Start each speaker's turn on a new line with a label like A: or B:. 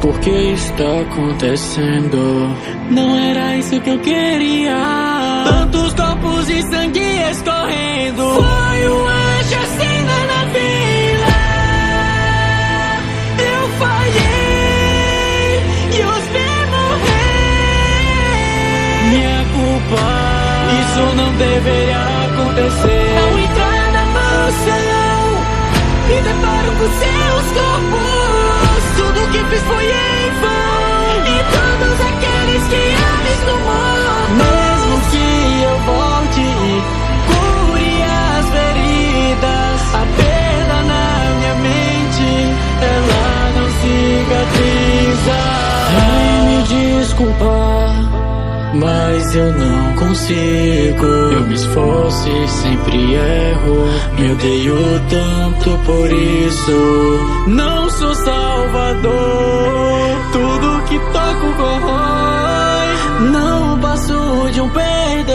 A: Por que está acontecendo? Não era isso que eu queria. Tantos copos de sangue escorrendo. Foi uma chacina na vila. Eu falhei e os vi morrer. Minha culpa, isso não deveria acontecer. Ao entrar na mansão, me deparo com seus corpos. Tudo que fiz foi em vão. E todos aqueles que ames no mundo. Mesmo que eu volte e cure as feridas, a perda na minha mente, ela não cicatriza. Vem me desculpar, mas eu não consigo. Eu me esforço e sempre erro. Me odeio tanto por isso. Não sou salvador, tudo que toco corrói. Não passo de um perdedor.